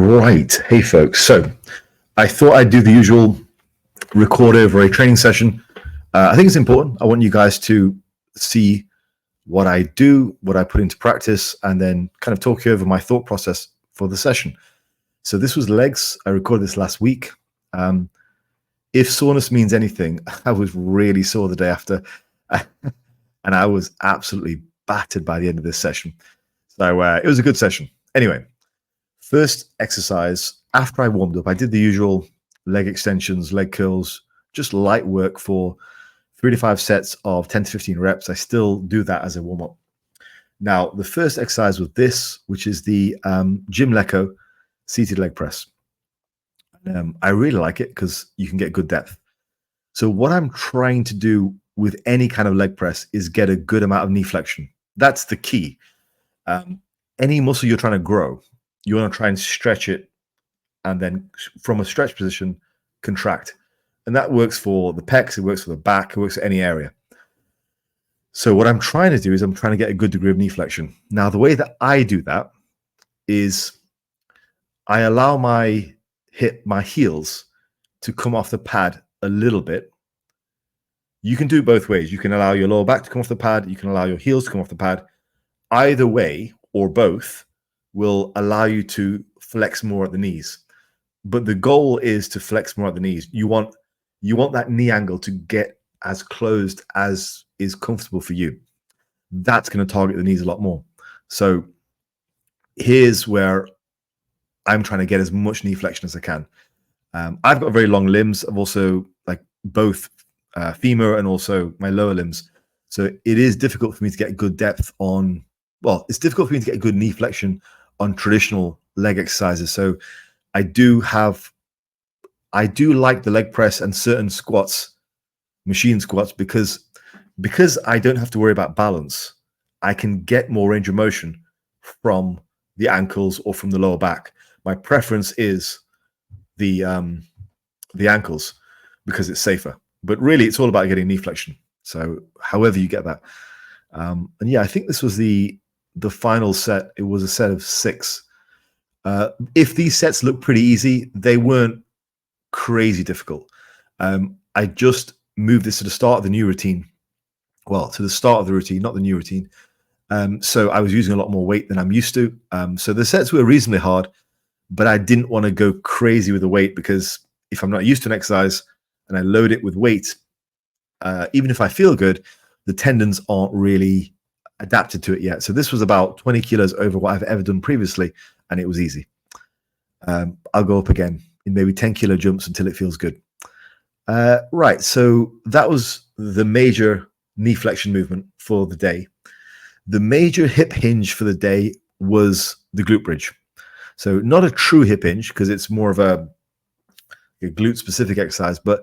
Right. Hey, folks. So I thought I'd do the usual record over a training session. I think it's important. I want you guys to see what I do, what I put into practice, and then kind of talk you over my thought process for the session. So this was legs. I recorded this last week. If soreness means anything, I was really sore the day after, and I was absolutely battered by the end of this session. So it was a good session. Anyway, first exercise, after I warmed up, I did the usual leg extensions, leg curls, just light work for 3 to 5 sets of 10 to 15 reps. I still do that as a warm-up. Now, the first exercise was this, which is the Jim Lecco seated leg press. I really like it because you can get good depth. So what I'm trying to do with any kind of leg press is get a good amount of knee flexion. That's the key. Any muscle you're trying to grow, you want to try and stretch it, and then from a stretch position, contract. And that works for the pecs, it works for the back, it works for any area. So what I'm trying to do is I'm trying to get a good degree of knee flexion. Now, the way that I do that is I allow my heels to come off the pad a little bit. You can do it both ways. You can allow your lower back to come off the pad. You can allow your heels to come off the pad. Either way, or both, will allow you to flex more at the knees. But the goal is to flex more at the knees. You want that knee angle to get as closed as is comfortable for you. That's going to target the knees a lot more. So here's where I'm trying to get as much knee flexion as I can. I've got very long limbs. I've also like both femur and also my lower limbs. So it is difficult for me to get good depth on, well, it's difficult for me to get good knee flexion on traditional leg exercises. So I do like the leg press and certain squats, machine squats, because I don't have to worry about balance. I can get more range of motion from the ankles or from the lower back. My preference is the ankles because it's safer. But really, it's all about getting knee flexion. So however you get that. And yeah, I think this was the final set. It was a set of 6. If these sets look pretty easy, they weren't crazy difficult. I just moved this to the start of the new routine. Well, to the start of the routine, not the new routine. So I was using a lot more weight than I'm used to. So the sets were reasonably hard, but I didn't want to go crazy with the weight because if I'm not used to an exercise and I load it with weight, even if I feel good, the tendons aren't really adapted to it yet. So this was about 20 kilos over what I've ever done previously, and it was easy. I'll go up again in maybe 10 kilo jumps until it feels good. Right, so that was the major knee flexion movement for the day. The major hip hinge for the day was the glute bridge. So not a true hip hinge because it's more of a glute specific exercise, but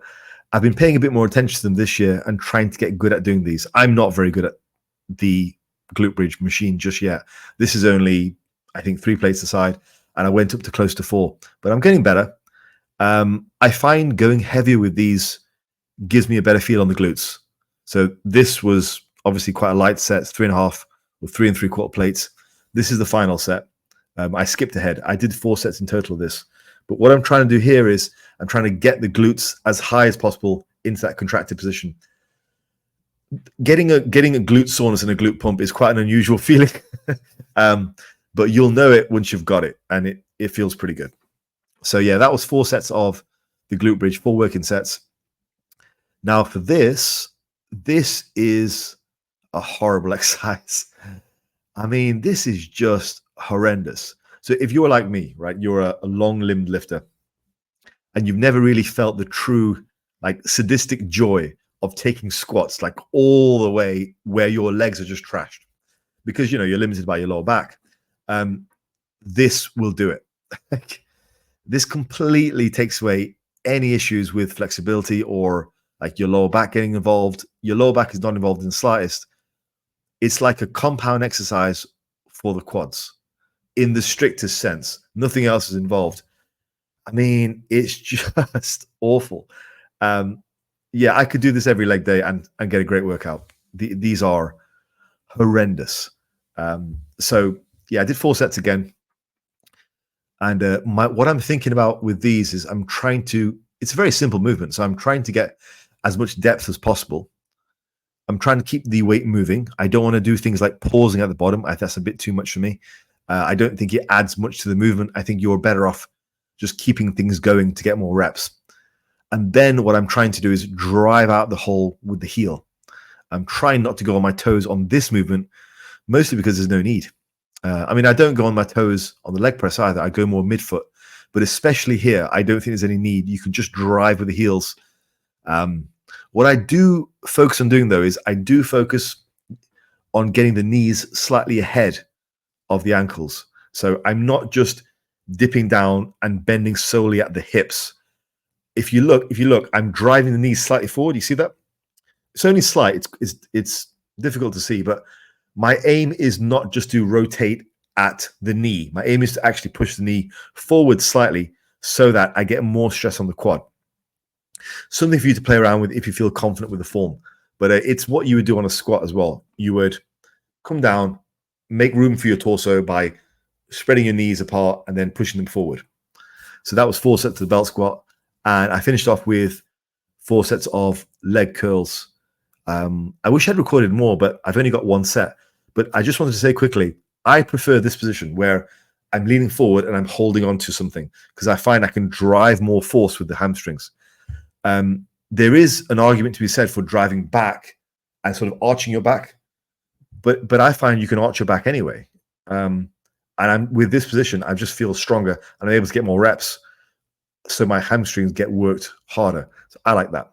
I've been paying a bit more attention to them this year and trying to get good at doing these. I'm not very good at the glute bridge machine just yet. This is only, I think, 3 plates aside, and I went up to close to 4, but I'm getting better. I find going heavier with these gives me a better feel on the glutes. So this was obviously quite a light set, 3.5 or 3 3/4 plates. This is the final set. I skipped ahead. I did 4 sets in total of this. But what I'm trying to do here is I'm trying to get the glutes as high as possible into that contracted position. Getting a glute soreness and a glute pump is quite an unusual feeling. But you'll know it once you've got it, and it feels pretty good. So yeah, that was 4 sets of the glute bridge, 4 working sets. Now for this is a horrible exercise. I mean, this is just horrendous. So if you're like me, right, you're a long-limbed lifter, and you've never really felt the true, like, sadistic joy of taking squats, like, all the way where your legs are just trashed because, you know, you're limited by your lower back. This will do it. This completely takes away any issues with flexibility or like your lower back getting involved. Your lower back is not involved in the slightest. It's like a compound exercise for the quads in the strictest sense. Nothing else is involved. I mean, it's just awful. Yeah, I could do this every leg day and get a great workout. These are horrendous. So yeah, I did 4 sets again. And what I'm thinking about with these is I'm trying to, it's a very simple movement. So I'm trying to get as much depth as possible. I'm trying to keep the weight moving. I don't want to do things like pausing at the bottom. That's a bit too much for me. I don't think it adds much to the movement. I think you're better off just keeping things going to get more reps. And then what I'm trying to do is drive out the hole with the heel. I'm trying not to go on my toes on this movement, mostly because there's no need. I mean, I don't go on my toes on the leg press either. I go more midfoot. But especially here, I don't think there's any need. You can just drive with the heels. What I do focus on doing, though, is I do focus on getting the knees slightly ahead of the ankles. So I'm not just dipping down and bending solely at the hips. If you look, I'm driving the knees slightly forward. You see that? It's only slight. It's difficult to see, but my aim is not just to rotate at the knee. My aim is to actually push the knee forward slightly so that I get more stress on the quad. Something for you to play around with if you feel confident with the form. But it's what you would do on a squat as well. You would come down, make room for your torso by spreading your knees apart and then pushing them forward. So that was 4 sets of the belt squat. And I finished off with 4 sets of leg curls. I wish I'd recorded more, but I've only got 1 set. But I just wanted to say quickly, I prefer this position where I'm leaning forward and I'm holding on to something because I find I can drive more force with the hamstrings. There is an argument to be said for driving back and sort of arching your back, but I find you can arch your back anyway. And I'm with this position, I just feel stronger and I'm able to get more reps. So my hamstrings get worked harder. So I like that.